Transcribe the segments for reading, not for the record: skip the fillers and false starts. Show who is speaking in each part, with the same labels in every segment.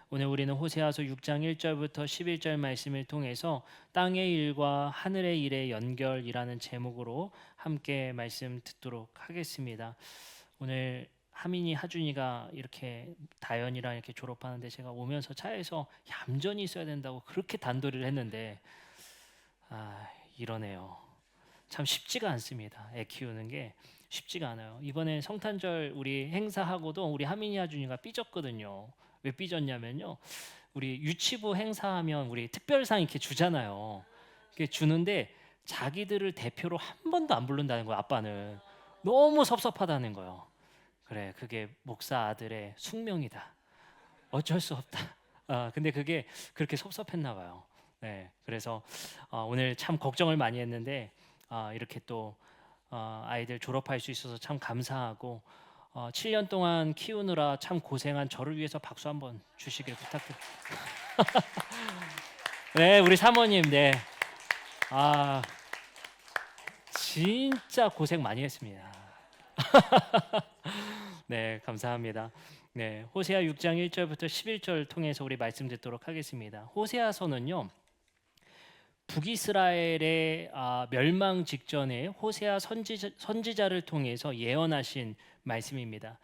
Speaker 1: 오늘 우리는 호세아서 6장 1절부터 11절 말씀을 통해서 땅의 일과 하늘의 일의 연결이라는 제목으로 함께 말씀 듣도록 하겠습니다. 오늘 하민이 하준이가 이렇게 다연이랑 이렇게 졸업하는데 제가 오면서 차에서 얌전히 있어야 된다고 그렇게 단도리를 했는데 이러네요. 참 쉽지가 않습니다. 애 키우는 게 쉽지가 않아요. 이번에 성탄절 우리 행사하고도 우리 하민이 하준이가 삐졌거든요. 왜 삐졌냐면요, 우리 유치부 행사하면 우리 특별상 이렇게 주잖아요. 이렇게 주는데 자기들을 대표로 한 번도 안 부른다는 거예요. 아빠는 너무 섭섭하다는 거예요. 그래, 그게 목사 아들의 숙명이다. 어쩔 수 없다. 근데 그게 그렇게 섭섭했나 봐요. 네, 그래서 오늘 참 걱정을 많이 했는데 이렇게 또 아이들 졸업할 수 있어서 참 감사하고 7년 동안 키우느라 참 고생한 저를 위해서 박수 한번 주시길 부탁드립니다. 네, 우리 사모님, 네, 아 진짜 고생 많이 했습니다. 네, 감사합니다. 네, 호세아 6장 1절부터 11절 통해서 우리 말씀 듣도록 하겠습니다. 호세아서는요, 북이스라엘의 멸망 직전에 호세아 선지자를 통해서 예언하신 말씀입니다.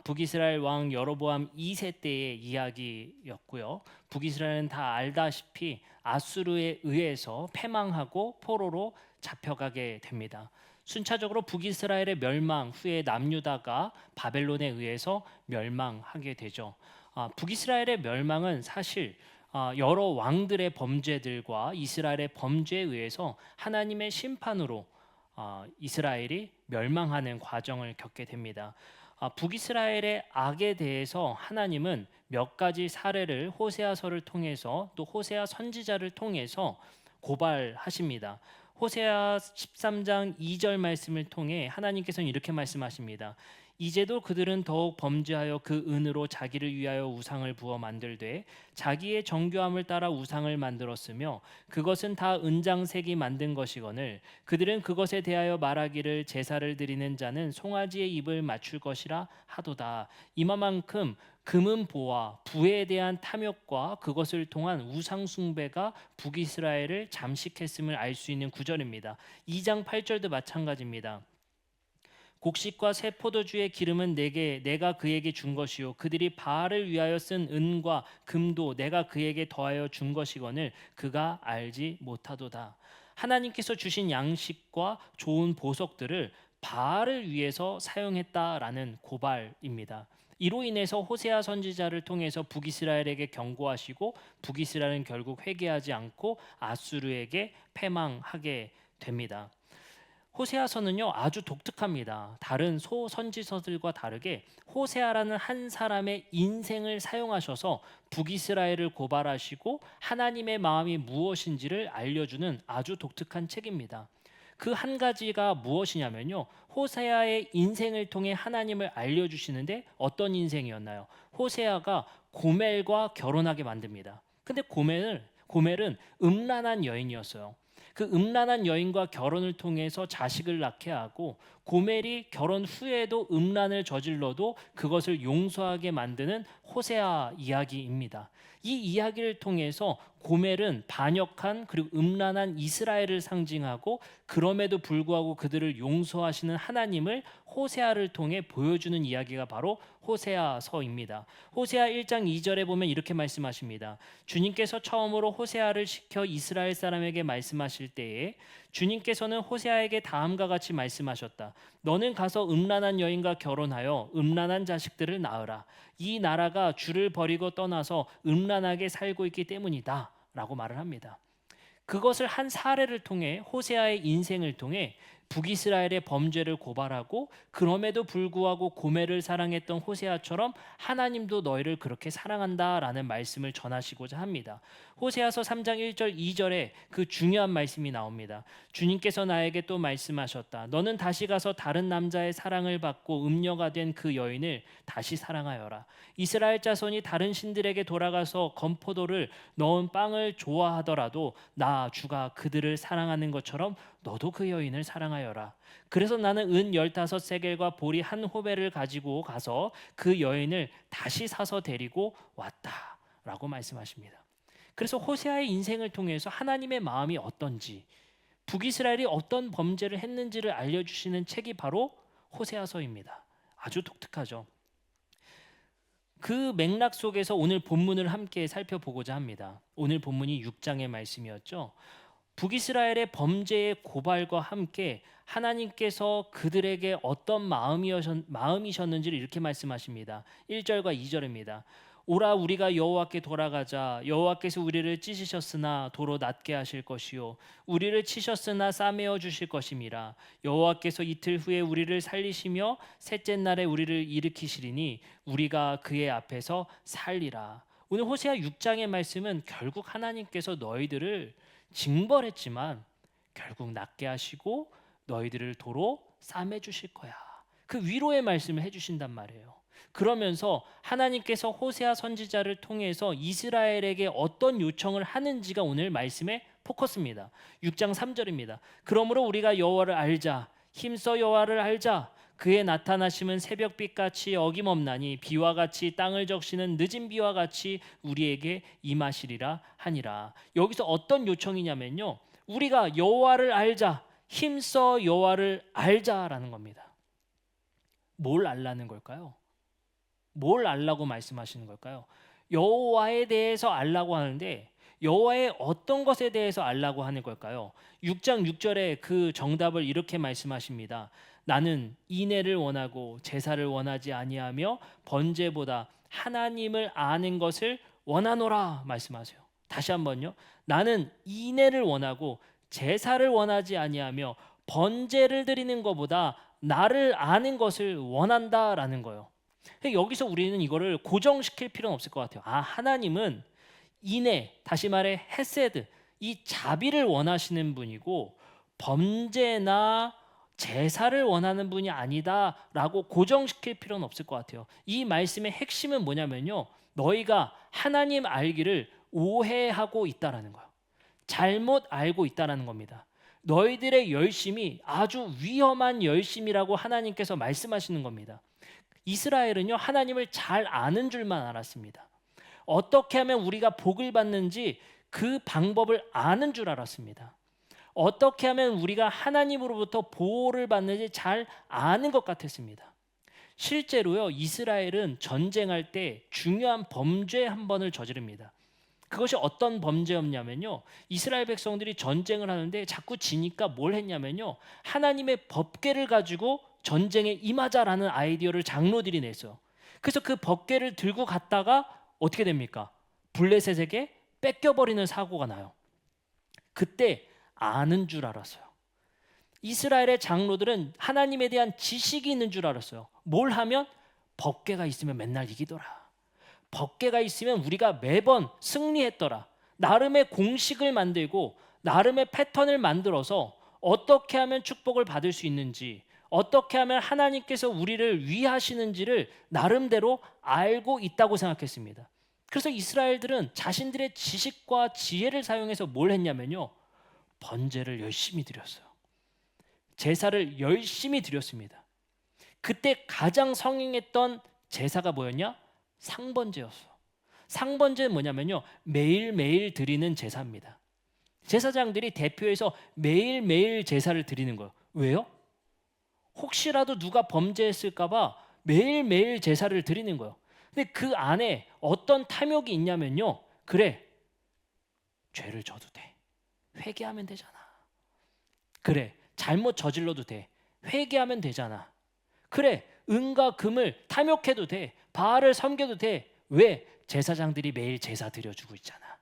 Speaker 1: 북이스라엘 왕 여로보암 2세 때의 이야기였고요. 북이스라엘은 다 알다시피 아수르에 의해서 패망하고 포로로 잡혀가게 됩니다. 순차적으로 북이스라엘의 멸망 후에 남유다가 바벨론에 의해서 멸망하게 되죠. 북이스라엘의 멸망은 사실 여러 왕들의 범죄들과 이스라엘의 범죄에 의해서 하나님의 심판으로 이스라엘이 멸망하는 과정을 겪게 됩니다. 북이스라엘의 악에 대해서 하나님은 몇 가지 사례를 호세아서를 통해서 또 호세아 선지자를 통해서 고발하십니다. 호세아 13장 2절 말씀을 통해 하나님께서는 이렇게 말씀하십니다. 이제도 그들은 더욱 범죄하여 그 은으로 자기를 위하여 우상을 부어 만들되 자기의 정교함을 따라 우상을 만들었으며 그것은 다 은장색이 만든 것이거늘 그들은 그것에 대하여 말하기를 제사를 드리는 자는 송아지의 입을 맞출 것이라 하도다. 이만큼 금은 보화, 부에 대한 탐욕과 그것을 통한 우상 숭배가 북이스라엘을 잠식했음을 알 수 있는 구절입니다. 2장 8절도 마찬가지입니다. 곡식과 새 포도주의 기름은 내가 그에게 준 것이요 그들이 바알을 위하여 쓴 은과 금도 내가 그에게 더하여 준 것이거늘 그가 알지 못하도다. 하나님께서 주신 양식과 좋은 보석들을 바알을 위해서 사용했다라는 고발입니다. 이로 인해서 호세아 선지자를 통해서 북이스라엘에게 경고하시고 북이스라엘은 결국 회개하지 않고 아수르에게 패망하게 됩니다. 호세아서는요 아주 독특합니다. 다른 소선지서들과 다르게 호세아라는 한 사람의 인생을 사용하셔서 북이스라엘을 고발하시고 하나님의 마음이 무엇인지를 알려주는 아주 독특한 책입니다. 그 한 가지가 무엇이냐면요, 호세아의 인생을 통해 하나님을 알려주시는데 어떤 인생이었나요? 호세아가 고멜과 결혼하게 만듭니다. 근데 고멜은 음란한 여인이었어요. 그 음란한 여인과 결혼을 통해서 자식을 낳게 하고 고멜이 결혼 후에도 음란을 저질러도 그것을 용서하게 만드는 호세아 이야기입니다. 이 이야기를 통해서 고멜은 반역한 그리고 음란한 이스라엘을 상징하고 그럼에도 불구하고 그들을 용서하시는 하나님을 호세아를 통해 보여주는 이야기가 바로 호세아서입니다. 호세아 1장 2절에 보면 이렇게 말씀하십니다. 주님께서 처음으로 호세아를 시켜 이스라엘 사람에게 말씀하실 때에 주님께서는 호세아에게 다음과 같이 말씀하셨다. 너는 가서 음란한 여인과 결혼하여 음란한 자식들을 낳으라. 이 나라가 주를 버리고 떠나서 음란하게 살고 있기 때문이다 라고 말을 합니다. 그것을 한 사례를 통해 호세아의 인생을 통해 북이스라엘의 범죄를 고발하고 그럼에도 불구하고 고멜을 사랑했던 호세아처럼 하나님도 너희를 그렇게 사랑한다라는 말씀을 전하시고자 합니다. 호세아서 3장 1절 2절에 그 중요한 말씀이 나옵니다. 주님께서 나에게 또 말씀하셨다. 너는 다시 가서 다른 남자의 사랑을 받고 음녀가 된 그 여인을 다시 사랑하여라. 이스라엘 자손이 다른 신들에게 돌아가서 건포도를 넣은 빵을 좋아하더라도 나 주가 그들을 사랑하는 것처럼 너도 그 여인을 사랑하여라. 그래서 나는 은 15세겔과 보리 한 호벨을 가지고 가서 그 여인을 다시 사서 데리고 왔다 라고 말씀하십니다. 그래서 호세아의 인생을 통해서 하나님의 마음이 어떤지, 북이스라엘이 어떤 범죄를 했는지를 알려주시는 책이 바로 호세아서입니다. 아주 독특하죠. 그 맥락 속에서 오늘 본문을 함께 살펴보고자 합니다. 오늘 본문이 6장의 말씀이었죠. 북이스라엘의 범죄의 고발과 함께 하나님께서 그들에게 어떤 마음이셨는지를 이렇게 말씀하십니다. 1절과 2절입니다. 오라 우리가 여호와께 돌아가자. 여호와께서 우리를 찢으셨으나 도로 낫게 하실 것이요 우리를 치셨으나 싸매어 주실 것임이라. 여호와께서 이틀 후에 우리를 살리시며 셋째 날에 우리를 일으키시리니 우리가 그의 앞에서 살리라. 오늘 호세아 6장의 말씀은 결국 하나님께서 너희들을 징벌했지만 결국 낫게 하시고 너희들을 도로 싸매 주실 거야. 그 위로의 말씀을 해주신단 말이에요. 그러면서 하나님께서 호세아 선지자를 통해서 이스라엘에게 어떤 요청을 하는지가 오늘 말씀의 포커스입니다. 6장 3절입니다. 그러므로 우리가 여호와를 알자. 힘써 여호와를 알자. 그의 나타나심은 새벽빛같이 어김없나니 비와 같이 땅을 적시는 늦은 비와 같이 우리에게 임하시리라 하니라. 여기서 어떤 요청이냐면요, 우리가 여호와를 알자, 힘써 여호와를 알자라는 겁니다. 뭘 알라는 걸까요? 뭘 알라고 말씀하시는 걸까요? 여호와에 대해서 알라고 하는데 여호와의 어떤 것에 대해서 알라고 하는 걸까요? 6장 6절에 그 정답을 이렇게 말씀하십니다. 나는 인애를 원하고 제사를 원하지 아니하며 번제보다 하나님을 아는 것을 원하노라 말씀하세요. 다시 한번요. 나는 인애를 원하고 제사를 원하지 아니하며 번제를 드리는 것보다 나를 아는 것을 원한다라는 거예요. 여기서 우리는 이거를 고정시킬 필요는 없을 것 같아요. 하나님은 인애, 다시 말해 헤세드, 이 자비를 원하시는 분이고 범죄나 제사를 원하는 분이 아니다라고 고정시킬 필요는 없을 것 같아요. 이 말씀의 핵심은 뭐냐면요, 너희가 하나님 알기를 오해하고 있다라는 거예요. 잘못 알고 있다라는 겁니다. 너희들의 열심이 아주 위험한 열심이라고 하나님께서 말씀하시는 겁니다. 이스라엘은요, 하나님을 잘 아는 줄만 알았습니다. 어떻게 하면 우리가 복을 받는지 그 방법을 아는 줄 알았습니다. 어떻게 하면 우리가 하나님으로부터 보호를 받는지 잘 아는 것 같았습니다. 실제로요, 이스라엘은 전쟁할 때 중요한 범죄 한 번을 저지릅니다. 그것이 어떤 범죄였냐면요, 이스라엘 백성들이 전쟁을 하는데 자꾸 지니까 뭘 했냐면요, 하나님의 법궤를 가지고 전쟁에 임하자라는 아이디어를 장로들이 냈어요. 그래서 그 법궤를 들고 갔다가 어떻게 됩니까? 블레셋에게 뺏겨버리는 사고가 나요. 그때 아는 줄 알았어요. 이스라엘의 장로들은 하나님에 대한 지식이 있는 줄 알았어요. 뭘 하면? 법궤가 있으면 맨날 이기더라. 법궤가 있으면 우리가 매번 승리했더라. 나름의 공식을 만들고 나름의 패턴을 만들어서 어떻게 하면 축복을 받을 수 있는지, 어떻게 하면 하나님께서 우리를 위하시는지를 나름대로 알고 있다고 생각했습니다. 그래서 이스라엘들은 자신들의 지식과 지혜를 사용해서 뭘 했냐면요, 번제를 열심히 드렸어요. 제사를 열심히 드렸습니다. 그때 가장 성행했던 제사가 뭐였냐? 상번제였어요. 상번제는 뭐냐면요, 매일매일 드리는 제사입니다. 제사장들이 대표해서 매일매일 제사를 드리는 거예요. 왜요? 혹시라도 누가 범죄했을까 봐 매일매일 제사를 드리는 거예요. 근데 그 안에 어떤 탐욕이 있냐면요, 그래, 죄를 져도 돼, 회개하면 되잖아. 그래, 잘못 저질러도 돼, 회개하면 되잖아. 그래, 은과 금을 탐욕해도 돼, 바알을 섬겨도 돼. 왜? 제사장들이 매일 제사 드려주고 있잖아.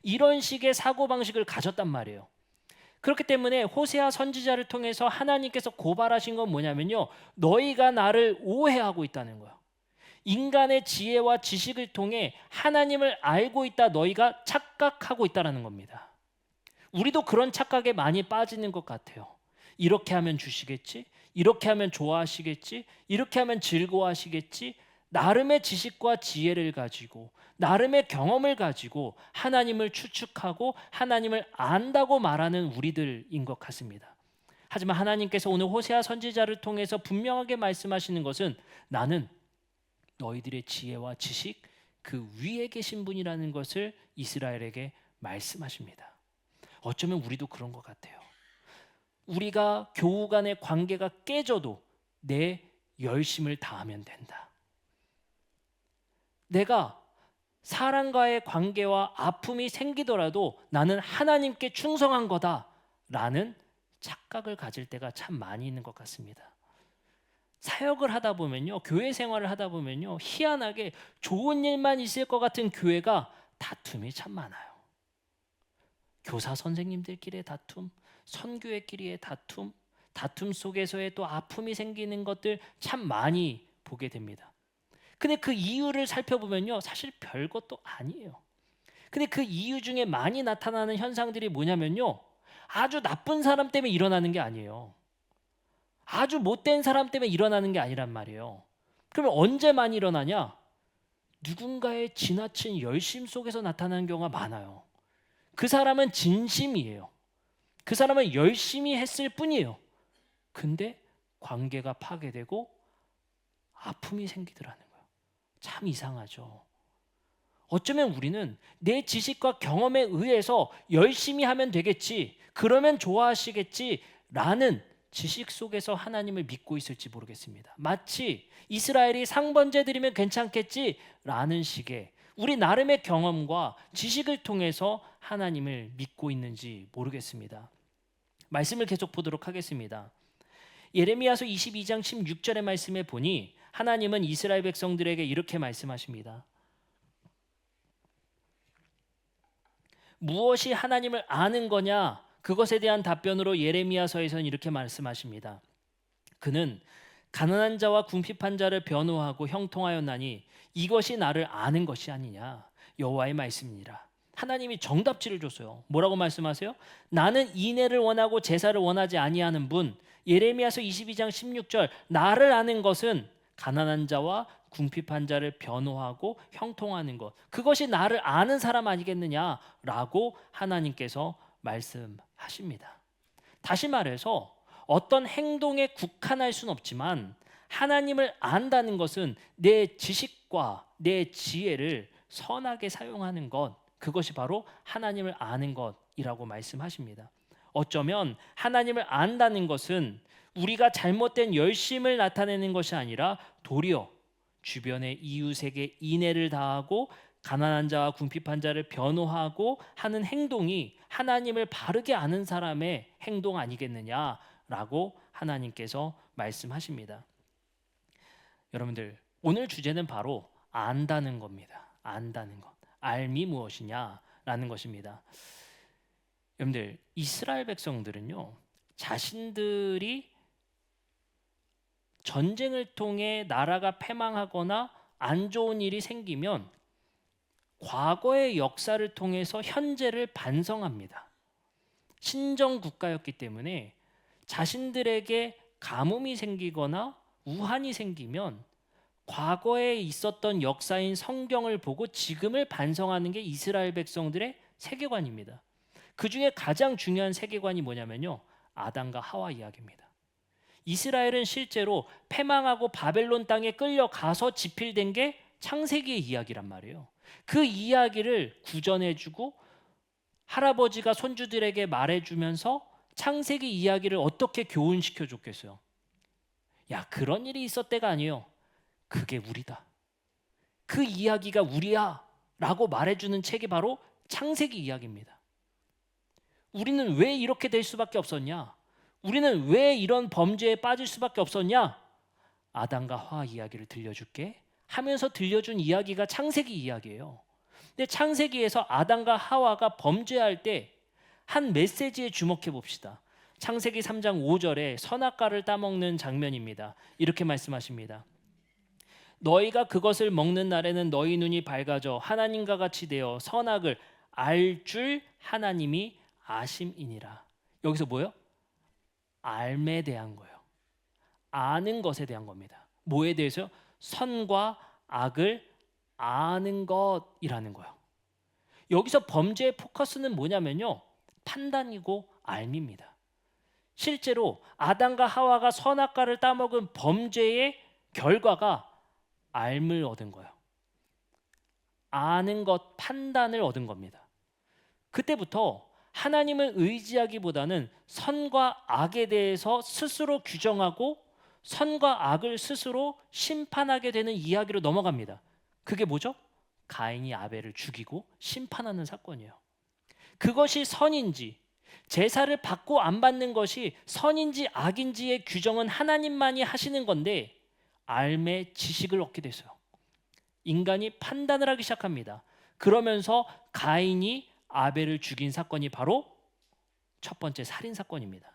Speaker 1: 이런 식의 사고방식을 가졌단 말이에요. 그렇기 때문에 호세아 선지자를 통해서 하나님께서 고발하신 건 뭐냐면요, 너희가 나를 오해하고 있다는 거예요. 인간의 지혜와 지식을 통해 하나님을 알고 있다 너희가 착각하고 있다는 겁니다. 우리도 그런 착각에 많이 빠지는 것 같아요. 이렇게 하면 주시겠지? 이렇게 하면 좋아하시겠지? 이렇게 하면 즐거워하시겠지? 나름의 지식과 지혜를 가지고 나름의 경험을 가지고 하나님을 추측하고 하나님을 안다고 말하는 우리들인 것 같습니다. 하지만 하나님께서 오늘 호세아 선지자를 통해서 분명하게 말씀하시는 것은 나는 너희들의 지혜와 지식, 그 위에 계신 분이라는 것을 이스라엘에게 말씀하십니다. 어쩌면 우리도 그런 것 같아요. 우리가 교우 간의 관계가 깨져도 내 열심을 다하면 된다. 내가 사람과의 관계와 아픔이 생기더라도 나는 하나님께 충성한 거다라는 착각을 가질 때가 참 많이 있는 것 같습니다. 사역을 하다 보면요, 교회 생활을 하다 보면요, 희한하게 좋은 일만 있을 것 같은 교회가 다툼이 참 많아요. 교사 선생님들끼리의 다툼, 선교회끼리의 다툼, 다툼 속에서의 또 아픔이 생기는 것들 참 많이 보게 됩니다. 근데 그 이유를 살펴보면요, 사실 별것도 아니에요. 근데 그 이유 중에 많이 나타나는 현상들이 뭐냐면요, 아주 나쁜 사람 때문에 일어나는 게 아니에요. 아주 못된 사람 때문에 일어나는 게 아니란 말이에요. 그러면 언제 많이 일어나냐? 누군가의 지나친 열심 속에서 나타나는 경우가 많아요. 그 사람은 진심이에요. 그 사람은 열심히 했을 뿐이에요. 근데 관계가 파괴되고 아픔이 생기더라는 거예요. 참 이상하죠. 어쩌면 우리는 내 지식과 경험에 의해서 열심히 하면 되겠지, 그러면 좋아하시겠지 라는 지식 속에서 하나님을 믿고 있을지 모르겠습니다. 마치 이스라엘이 상번제 드리면 괜찮겠지 라는 식의 우리 나름의 경험과 지식을 통해서 하나님을 믿고 있는지 모르겠습니다. 말씀을 계속 보도록 하겠습니다. 예레미야서 22장 16절의 말씀에 보니 하나님은 이스라엘 백성들에게 이렇게 말씀하십니다. 무엇이 하나님을 아는 거냐? 그것에 대한 답변으로 예레미야서에서는 이렇게 말씀하십니다. 그는 가난한 자와 궁핍한 자를 변호하고 형통하였나니 이것이 나를 아는 것이 아니냐? 여호와의 말씀이니라. 하나님이 정답지를 줬어요. 뭐라고 말씀하세요? 나는 인애를 원하고 제사를 원하지 아니하는 분. 예레미야서 22장 16절 나를 아는 것은 가난한 자와 궁핍한 자를 변호하고 형통하는 것, 그것이 나를 아는 사람 아니겠느냐라고 하나님께서 말씀하십니다. 다시 말해서 어떤 행동에 국한할 수는 없지만 하나님을 안다는 것은 내 지식과 내 지혜를 선하게 사용하는 것, 그것이 바로 하나님을 아는 것이라고 말씀하십니다. 어쩌면 하나님을 안다는 것은 우리가 잘못된 열심을 나타내는 것이 아니라 도리어 주변의 이웃에게 인애를 다하고 가난한 자와 궁핍한 자를 변호하고 하는 행동이 하나님을 바르게 아는 사람의 행동 아니겠느냐라고 하나님께서 말씀하십니다. 여러분들, 오늘 주제는 바로 안다는 겁니다. 안다는 것. 알미 무엇이냐라는 것입니다. 여러분들, 이스라엘 백성들은요, 자신들이 전쟁을 통해 나라가 패망하거나 안 좋은 일이 생기면 과거의 역사를 통해서 현재를 반성합니다. 신정 국가였기 때문에 자신들에게 가뭄이 생기거나 우한이 생기면 과거에 있었던 역사인 성경을 보고 지금을 반성하는 게 이스라엘 백성들의 세계관입니다. 그 중에 가장 중요한 세계관이 뭐냐면요, 아담과 하와 이야기입니다. 이스라엘은 실제로 패망하고 바벨론 땅에 끌려가서 집필된 게 창세기의 이야기란 말이에요. 그 이야기를 구전해주고 할아버지가 손주들에게 말해주면서 창세기 이야기를 어떻게 교훈시켜 줬겠어요? 야, 그런 일이 있었대가 아니에요. 그게 우리다. 그 이야기가 우리야 라고 말해주는 책이 바로 창세기 이야기입니다. 우리는 왜 이렇게 될 수밖에 없었냐? 우리는 왜 이런 범죄에 빠질 수밖에 없었냐? 아담과 하와 이야기를 들려줄게 하면서 들려준 이야기가 창세기 이야기예요. 근데 창세기에서 아담과 하와가 범죄할 때 한 메시지에 주목해 봅시다. 창세기 3장 5절에 선악과를 따먹는 장면입니다. 이렇게 말씀하십니다. 너희가 그것을 먹는 날에는 너희 눈이 밝아져 하나님과 같이 되어 선악을 알 줄 하나님이 아심이니라. 여기서 뭐예요? 알에 대한 거예요. 아는 것에 대한 겁니다. 뭐에 대해서요? 선과 악을 아는 것이라는 거예요. 여기서 범죄의 포커스는 뭐냐면요, 판단이고 알미입니다. 실제로 아담과 하와가 선악과를 따먹은 범죄의 결과가 알을 얻은 거예요. 아는 것, 판단을 얻은 겁니다. 그때부터 하나님을 의지하기보다는 선과 악에 대해서 스스로 규정하고 선과 악을 스스로 심판하게 되는 이야기로 넘어갑니다. 그게 뭐죠? 가인이 아벨을 죽이고 심판하는 사건이에요. 그것이 선인지, 제사를 받고 안 받는 것이 선인지 악인지의 규정은 하나님만이 하시는 건데 알매 지식을 얻게 됐어요. 인간이 판단을 하기 시작합니다. 그러면서 가인이 아벨을 죽인 사건이 바로 첫 번째 살인 사건입니다.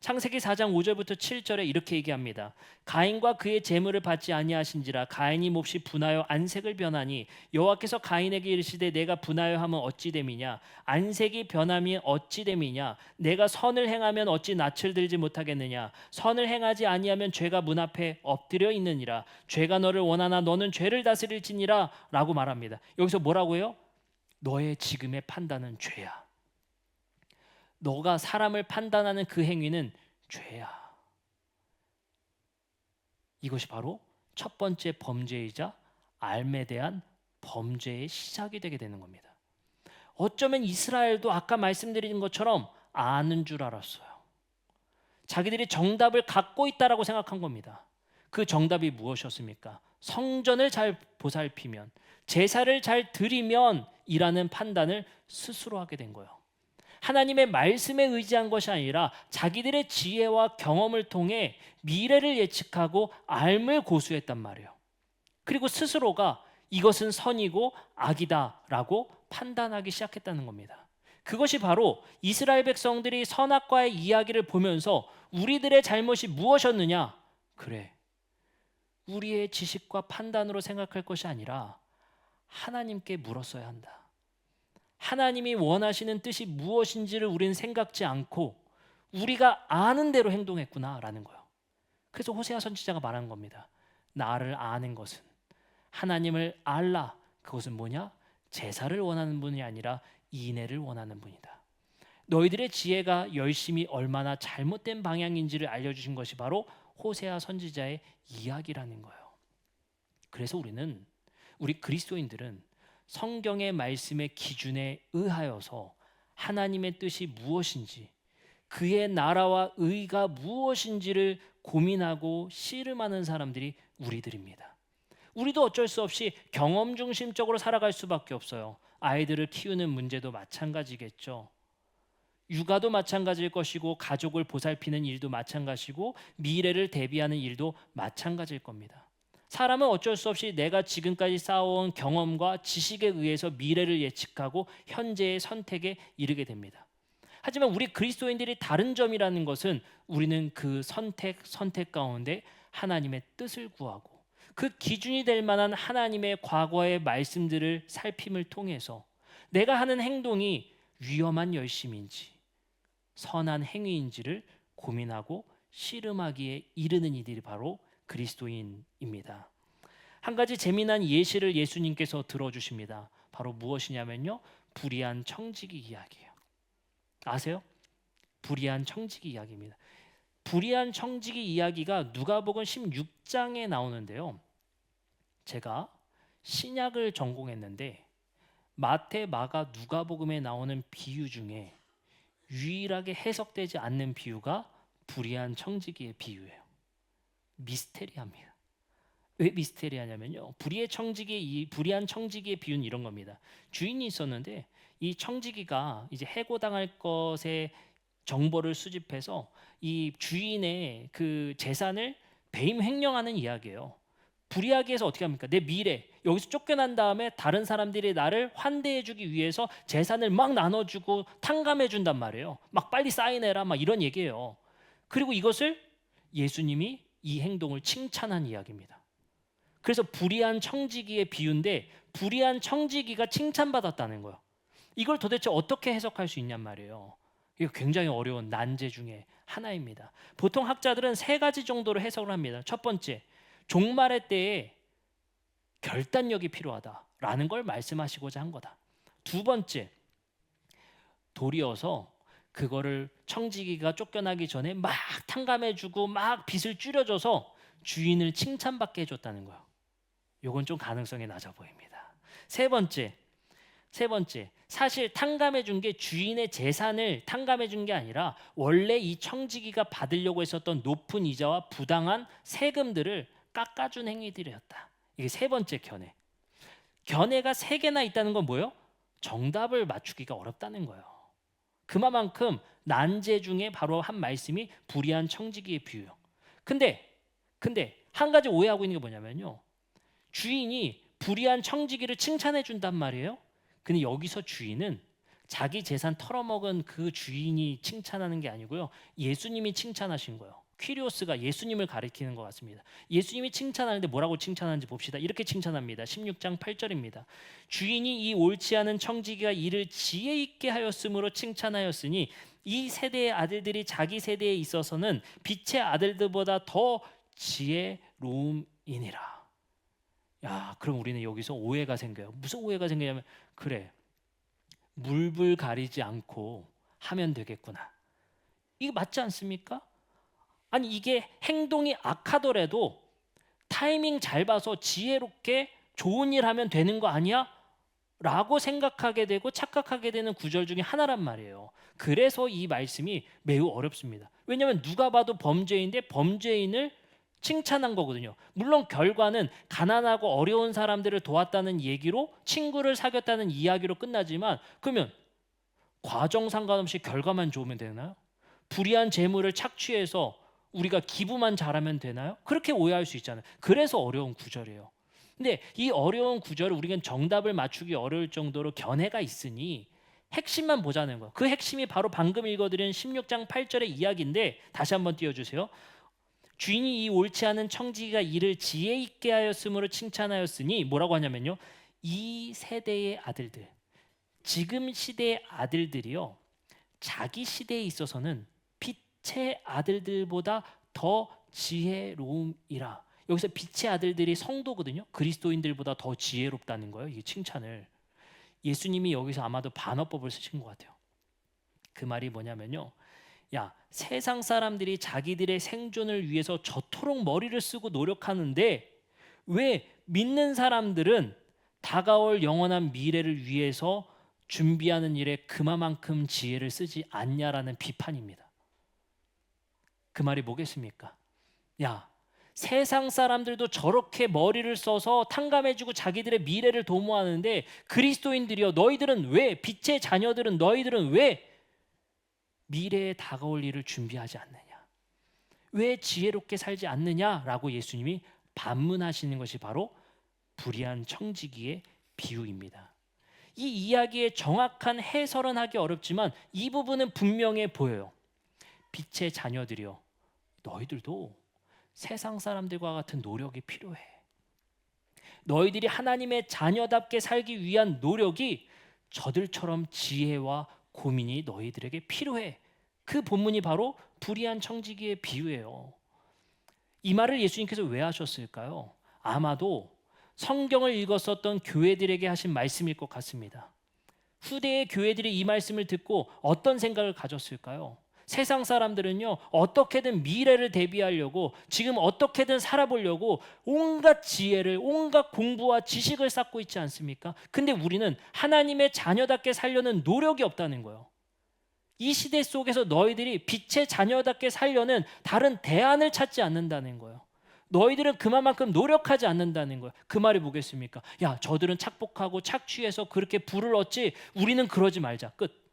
Speaker 1: 창세기 4장 5절부터 7절에 이렇게 얘기합니다. 가인과 그의 재물을 받지 아니하신지라 가인이 몹시 분하여 안색을 변하니 여호와께서 가인에게 이르시되 내가 분하여 하면 어찌 됨이냐 안색이 변함이 어찌 됨이냐 내가 선을 행하면 어찌 낯을 들지 못하겠느냐 선을 행하지 아니하면 죄가 문 앞에 엎드려 있느니라 죄가 너를 원하나 너는 죄를 다스릴지니라 라고 말합니다. 여기서 뭐라고 해요? 너의 지금의 판단은 죄야. 너가 사람을 판단하는 그 행위는 죄야. 이것이 바로 첫 번째 범죄이자 알에 대한 범죄의 시작이 되게 되는 겁니다. 어쩌면 이스라엘도 아까 말씀드린 것처럼 아는 줄 알았어요. 자기들이 정답을 갖고 있다라고 생각한 겁니다. 그 정답이 무엇이었습니까? 성전을 잘 보살피면, 제사를 잘 드리면 이라는 판단을 스스로 하게 된 거예요. 하나님의 말씀에 의지한 것이 아니라 자기들의 지혜와 경험을 통해 미래를 예측하고 알을 고수했단 말이에요. 그리고 스스로가 이것은 선이고 악이다라고 판단하기 시작했다는 겁니다. 그것이 바로 이스라엘 백성들이 선악과의 이야기를 보면서 우리들의 잘못이 무엇이었느냐? 그래, 우리의 지식과 판단으로 생각할 것이 아니라 하나님께 물었어야 한다. 하나님이 원하시는 뜻이 무엇인지를 우리는 생각지 않고 우리가 아는 대로 행동했구나라는 거예요. 그래서 호세아 선지자가 말한 겁니다. 나를 아는 것은 하나님을 알라. 그것은 뭐냐? 제사를 원하는 분이 아니라 인애를 원하는 분이다. 너희들의 지혜가 열심히 얼마나 잘못된 방향인지를 알려주신 것이 바로 호세아 선지자의 이야기라는 거예요. 그래서 우리 그리스도인들은 성경의 말씀의 기준에 의하여서 하나님의 뜻이 무엇인지 그의 나라와 의가 무엇인지를 고민하고 씨름하는 사람들이 우리들입니다. 우리도 어쩔 수 없이 경험 중심적으로 살아갈 수밖에 없어요. 아이들을 키우는 문제도 마찬가지겠죠. 육아도 마찬가지일 것이고 가족을 보살피는 일도 마찬가지고 미래를 대비하는 일도 마찬가지일 겁니다. 사람은 어쩔 수 없이 내가 지금까지 쌓아온 경험과 지식에 의해서 미래를 예측하고 현재의 선택에 이르게 됩니다. 하지만 우리 그리스도인들이 다른 점이라는 것은 우리는 그 선택 가운데 하나님의 뜻을 구하고 그 기준이 될 만한 하나님의 과거의 말씀들을 살핌을 통해서 내가 하는 행동이 위험한 열심인지 선한 행위인지를 고민하고 씨름하기에 이르는 이들이 바로 그리스도인입니다. 한 가지 재미난 예시를 예수님께서 들어주십니다. 바로 무엇이냐면요, 불의한 청지기 이야기예요. 아세요? 불의한 청지기 이야기입니다. 불의한 청지기 이야기가 누가복음 16장에 나오는데요. 제가 신약을 전공했는데 마태, 마가, 누가복음에 나오는 비유 중에 유일하게 해석되지 않는 비유가 불의한 청지기의 비유예요. 미스테리합니다. 왜 미스테리하냐면요, 불의한 청지기의 비유는 이런 겁니다. 주인이 있었는데 이 청지기가 이제 해고당할 것의 정보를 수집해서 이 주인의 그 재산을 배임 횡령하는 이야기예요. 불이하게 해서 어떻게 합니까? 내 미래, 여기서 쫓겨난 다음에 다른 사람들이 나를 환대해주기 위해서 재산을 막 나눠주고 탕감해준단 말이에요. 막 빨리 사인해라 막 이런 얘기예요. 그리고 이것을 예수님이 이 행동을 칭찬한 이야기입니다. 그래서 불의한 청지기의 비유인데 불의한 청지기가 칭찬받았다는 거예요. 이걸 도대체 어떻게 해석할 수 있냔 말이에요. 이거 굉장히 어려운 난제 중에 하나입니다. 보통 학자들은 세 가지 정도로 해석을 합니다. 첫 번째, 종말의 때에 결단력이 필요하다라는 걸 말씀하시고자 한 거다. 두 번째, 도리어서 그거를 청지기가 쫓겨나기 전에 막 탕감해주고 막 빚을 줄여줘서 주인을 칭찬받게 해줬다는 거예요. 이건 좀 가능성이 낮아 보입니다. 세 번째, 사실 탕감해 준 게 주인의 재산을 탕감해 준 게 아니라 원래 이 청지기가 받으려고 했었던 높은 이자와 부당한 세금들을 깎아준 행위들이었다. 이게 세 번째 견해. 견해가 세 개나 있다는 건 뭐예요? 정답을 맞추기가 어렵다는 거예요. 그만큼 난제 중에 바로 한 말씀이 불의한 청지기의 비유예요. 근데 한 가지 오해하고 있는 게 뭐냐면요. 주인이 불의한 청지기를 칭찬해 준단 말이에요. 근데 여기서 주인은 자기 재산 털어먹은 그 주인이 칭찬하는 게 아니고요. 예수님이 칭찬하신 거예요. 퀴리오스가 예수님을 가리키는 것 같습니다. 예수님이 칭찬하는데 뭐라고 칭찬하는지 봅시다. 이렇게 칭찬합니다. 16장 8절입니다. 주인이 이 옳지 않은 청지기가 이를 지혜 있게 하였으므로 칭찬하였으니 이 세대의 아들들이 자기 세대에 있어서는 빛의 아들들보다 더 지혜로움이니라. 야, 그럼 우리는 여기서 오해가 생겨요. 무슨 오해가 생기냐면, 그래, 물불 가리지 않고 하면 되겠구나. 이게 맞지 않습니까? 아니, 이게 행동이 악하더라도 타이밍 잘 봐서 지혜롭게 좋은 일 하면 되는 거 아니야? 라고 생각하게 되고 착각하게 되는 구절 중에 하나란 말이에요. 그래서 이 말씀이 매우 어렵습니다. 왜냐하면 누가 봐도 범죄인데 범죄인을 칭찬한 거거든요. 물론 결과는 가난하고 어려운 사람들을 도왔다는 얘기로 친구를 사귀었다는 이야기로 끝나지만, 그러면 과정 상관없이 결과만 좋으면 되나요? 불의한 재물을 착취해서 우리가 기부만 잘하면 되나요? 그렇게 오해할 수 있잖아요. 그래서 어려운 구절이에요. 근데 이 어려운 구절을 우리가 정답을 맞추기 어려울 정도로 견해가 있으니 핵심만 보자는 거예요. 그 핵심이 바로 방금 읽어드린 16장 8절의 이야기인데, 다시 한번 띄워주세요. 주인이 이 옳지 않은 청지기가 이를 지혜 있게 하였으므로 칭찬하였으니, 뭐라고 하냐면요, 이 세대의 아들들, 지금 시대의 아들들이요, 자기 시대에 있어서는 빛의 아들들보다 더 지혜로움이라. 여기서 빛의 아들들이 성도거든요. 그리스도인들보다 더 지혜롭다는 거예요. 이 칭찬을 예수님이 여기서 아마도 반어법을 쓰신 것 같아요. 그 말이 뭐냐면요, 야, 세상 사람들이 자기들의 생존을 위해서 저토록 머리를 쓰고 노력하는데 왜 믿는 사람들은 다가올 영원한 미래를 위해서 준비하는 일에 그만큼 지혜를 쓰지 않냐라는 비판입니다. 그 말이 뭐겠습니까? 야, 세상 사람들도 저렇게 머리를 써서 탕감해주고 자기들의 미래를 도모하는데 그리스도인들이여, 너희들은 왜, 빛의 자녀들은 너희들은 왜 미래에 다가올 일을 준비하지 않느냐? 왜 지혜롭게 살지 않느냐라고 예수님이 반문하시는 것이 바로 불의한 청지기의 비유입니다. 이 이야기의 정확한 해설은 하기 어렵지만 이 부분은 분명해 보여요. 빛의 자녀들이여, 너희들도 세상 사람들과 같은 노력이 필요해. 너희들이 하나님의 자녀답게 살기 위한 노력이 저들처럼 지혜와 고민이 너희들에게 필요해. 그 본문이 바로 불의한 청지기의 비유예요. 이 말을 예수님께서 왜 하셨을까요? 아마도 성경을 읽었었던 교회들에게 하신 말씀일 것 같습니다. 후대의 교회들이 이 말씀을 듣고 어떤 생각을 가졌을까요? 세상 사람들은요, 어떻게든 미래를 대비하려고, 지금 어떻게든 살아보려고 온갖 지혜를, 온갖 공부와 지식을 쌓고 있지 않습니까? 근데 우리는 하나님의 자녀답게 살려는 노력이 없다는 거예요. 이 시대 속에서 너희들이 빛의 자녀답게 살려는 다른 대안을 찾지 않는다는 거예요. 너희들은 그만큼 노력하지 않는다는 거예요. 그 말이 뭐겠습니까? 야, 저들은 착복하고 착취해서 그렇게 부를 얻지, 우리는 그러지 말자. 끝.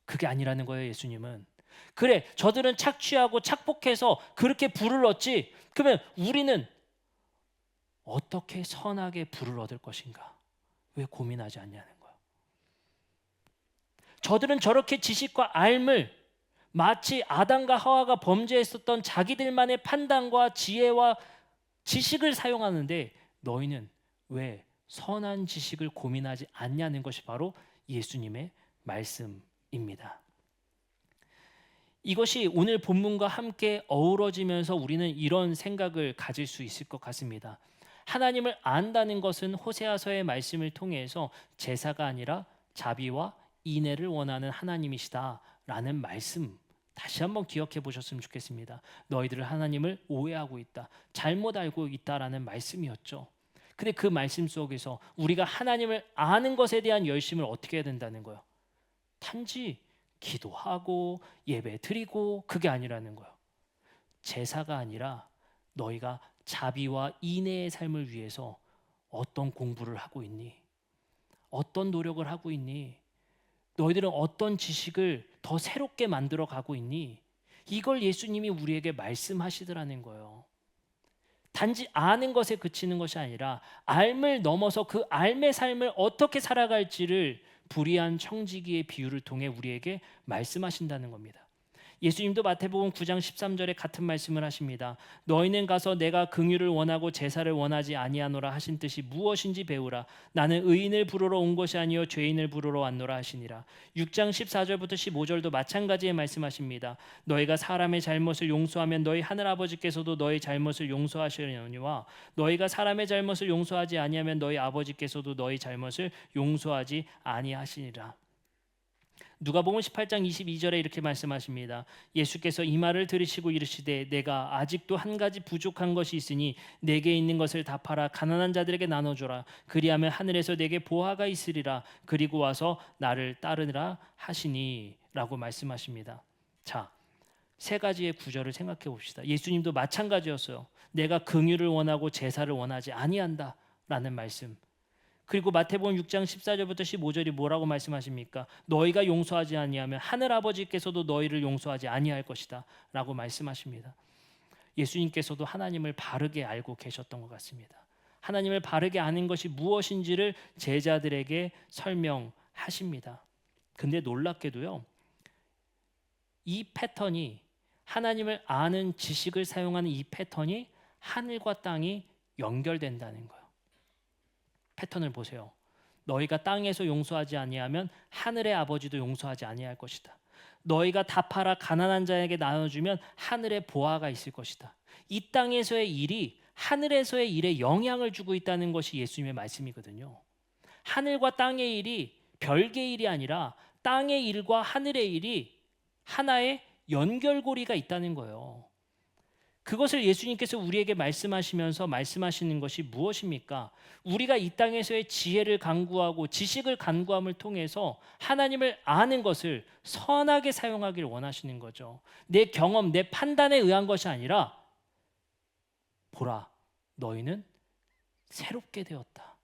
Speaker 1: 그게 아니라는 거예요. 예수님은. 그래, 저들은 착취하고 착복해서 그렇게 부를 얻지, 그러면 우리는 어떻게 선하게 부를 얻을 것인가? 왜 고민하지 않냐는 거예요. 저들은 저렇게 지식과 알을 마치 아담과 하와가 범죄했었던 자기들만의 판단과 지혜와 지식을 사용하는데, 너희는 왜 선한 지식을 고민하지 않냐는 것이 바로 예수님의 말씀입니다. 이것이 오늘 본문과 함께 어우러지면서 우리는 이런 생각을 가질 수 있을 것 같습니다. 하나님을 안다는 것은 호세아서의 말씀을 통해서 제사가 아니라 자비와 인애를 원하는 하나님이시다라는 말씀, 다시 한번 기억해 보셨으면 좋겠습니다. 너희들은 하나님을 오해하고 있다, 잘못 알고 있다라는 말씀이었죠. 근데 그 말씀 속에서 우리가 하나님을 아는 것에 대한 열심을 어떻게 해야 된다는 거예요? 단지 기도하고 예배 드리고 그게 아니라는 거예요. 제사가 아니라 너희가 자비와 인애의 삶을 위해서 어떤 공부를 하고 있니? 어떤 노력을 하고 있니? 너희들은 어떤 지식을 더 새롭게 만들어 가고 있니? 이걸 예수님이 우리에게 말씀하시더라는 거예요. 단지 아는 것에 그치는 것이 아니라 알을 넘어서 그 삶의 삶을 어떻게 살아갈지를 불의한 청지기의 비유를 통해 우리에게 말씀하신다는 겁니다. 예수님도 마태복음 9장 13절에 같은 말씀을 하십니다. 너희는 가서 내가 긍휼을 원하고 제사를 원하지 아니하노라 하신 뜻이 무엇인지 배우라. 나는 의인을 부르러 온 것이 아니요 죄인을 부르러 왔노라 하시니라. 6장 14절부터 15절도 마찬가지의 말씀하십니다. 너희가 사람의 잘못을 용서하면 너희 하늘 아버지께서도 너희 잘못을 용서하시려니와 너희가 사람의 잘못을 용서하지 아니하면 너희 아버지께서도 너희 잘못을 용서하지 아니하시니라. 누가복음 18장 22절에 이렇게 말씀하십니다. 예수께서 이 말을 들으시고 이르시되 내가 아직도 한 가지 부족한 것이 있으니 내게 있는 것을 다 팔아 가난한 자들에게 나눠줘라. 그리하면 하늘에서 내게 보화가 있으리라. 그리고 와서 나를 따르라 하시니 라고 말씀하십니다. 자, 세 가지의 구절을 생각해 봅시다. 예수님도 마찬가지였어요. 내가 긍휼을 원하고 제사를 원하지 아니한다 라는 말씀. 그리고 마태복음 6장 14절부터 15절이 뭐라고 말씀하십니까? 너희가 용서하지 아니하면 하늘 아버지께서도 너희를 용서하지 아니할 것이다 라고 말씀하십니다. 예수님께서도 하나님을 바르게 알고 계셨던 것 같습니다. 하나님을 바르게 아는 것이 무엇인지를 제자들에게 설명하십니다. 근데 놀랍게도요, 이 패턴이, 하나님을 아는 지식을 사용하는 이 패턴이 하늘과 땅이 연결된다는 거예요. 패턴을 보세요. 너희가 땅에서 용서하지 아니하면 하늘의 아버지도 용서하지 아니할 것이다. 너희가 다 팔아 가난한 자에게 나눠주면 하늘의 보화가 있을 것이다. 이 땅에서의 일이 하늘에서의 일에 영향을 주고 있다는 것이 예수님의 말씀이거든요. 하늘과 땅의 일이 별개의 일이 아니라 땅의 일과 하늘의 일이 하나의 연결고리가 있다는 거예요. 그것을 예수님께서 우리에게 말씀하시면서 말씀하시는 것이 무엇입니까? 우리가 이 땅에서의 지혜를 간구하고 지식을 간구함을 통해서 하나님을 아는 것을 선하게 사용하기를 원하시는 거죠. 내 경험, 내 판단에 의한 것이 아니라 보라, 너희는 새롭게 되었다.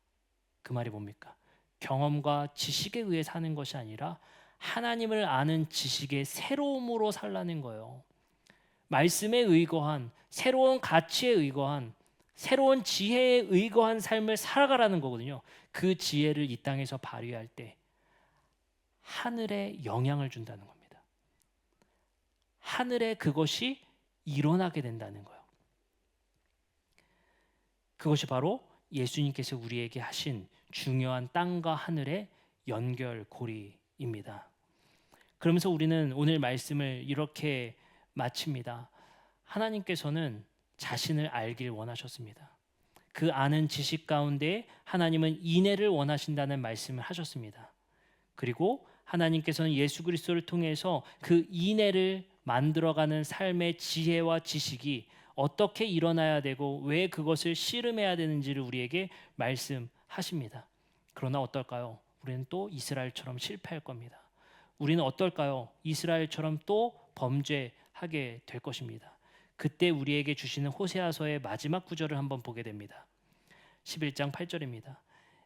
Speaker 1: 그 말이 뭡니까? 경험과 지식에 의해 사는 것이 아니라 하나님을 아는 지식의 새로움으로 살라는 거예요. 말씀에 의거한, 새로운 가치에 의거한, 새로운 지혜에 의거한 삶을 살아가라는 거거든요. 그 지혜를 이 땅에서 발휘할 때 하늘에 영향을 준다는 겁니다. 하늘에 그것이 일어나게 된다는 거예요. 그것이 바로 예수님께서 우리에게 하신 중요한 땅과 하늘의 연결고리입니다. 그러면서 우리는 오늘 말씀을 이렇게 마칩니다. 하나님께서는 자신을 알길 원하셨습니다. 그 아는 지식 가운데 하나님은 인애를 원하신다는 말씀을 하셨습니다. 그리고 하나님께서는 예수 그리스도를 통해서 그 인애를 만들어가는 삶의 지혜와 지식이 어떻게 일어나야 되고 왜 그것을 씨름해야 되는지를 우리에게 말씀하십니다. 그러나 어떨까요? 우리는 또 이스라엘처럼 실패할 겁니다. 우리는 어떨까요? 이스라엘처럼 또 범죄하게 될 것입니다. 그때 우리에게 주시는 호세아서의 마지막 구절을 한번 보게 됩니다. 11장 8절입니다.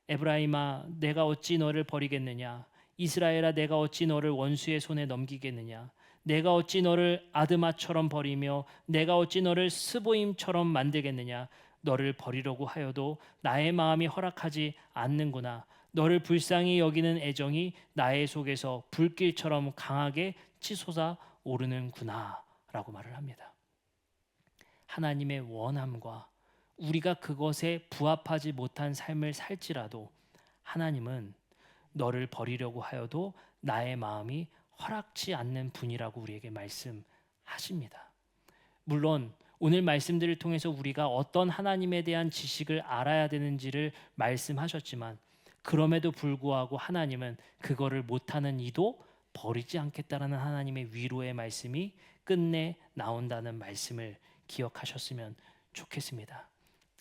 Speaker 1: 에브라임아 내가 어찌 너를 버리겠느냐? 이스라엘아 내가 어찌 너를 원수의 손에 넘기겠느냐? 내가 어찌 너를 아드마처럼 버리며 내가 어찌 너를 스보임처럼 만들겠느냐? 너를 버리려고 하여도 나의 마음이 허락하지 않는구나. 너를 불쌍히 여기는 애정이 나의 속에서 불길처럼 강하게 치솟아 오르는구나 라고 말을 합니다. 하나님의 원함과 우리가 그것에 부합하지 못한 삶을 살지라도 하나님은 너를 버리려고 하여도 나의 마음이 허락지 않는 분이라고 우리에게 말씀하십니다. 물론 오늘 말씀들을 통해서 우리가 어떤 하나님에 대한 지식을 알아야 되는지를 말씀하셨지만 그럼에도 불구하고 하나님은 그거를 못하는 이도 버리지 않겠다라는 하나님의 위로의 말씀이 끝내 나온다는 말씀을 기억하셨으면 좋겠습니다.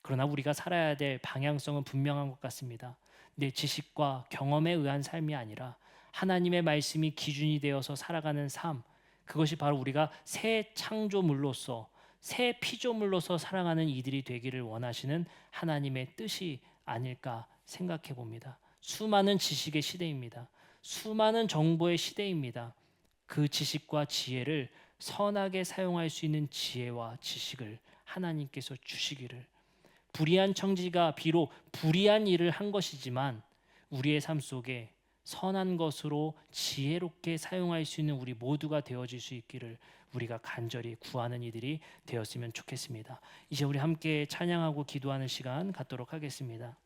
Speaker 1: 그러나 우리가 살아야 될 방향성은 분명한 것 같습니다. 내 지식과 경험에 의한 삶이 아니라 하나님의 말씀이 기준이 되어서 살아가는 삶, 그것이 바로 우리가 새 창조물로서 새 피조물로서 살아가는 이들이 되기를 원하시는 하나님의 뜻이 아닐까 생각해 봅니다. 수많은 지식의 시대입니다. 수많은 정보의 시대입니다. 그 지식과 지혜를 선하게 사용할 수 있는 지혜와 지식을 하나님께서 주시기를, 불의한 청지가 비록 불의한 일을 한 것이지만 우리의 삶 속에 선한 것으로 지혜롭게 사용할 수 있는 우리 모두가 되어질 수 있기를 우리가 간절히 구하는 이들이 되었으면 좋겠습니다. 이제 우리 함께 찬양하고 기도하는 시간 갖도록 하겠습니다.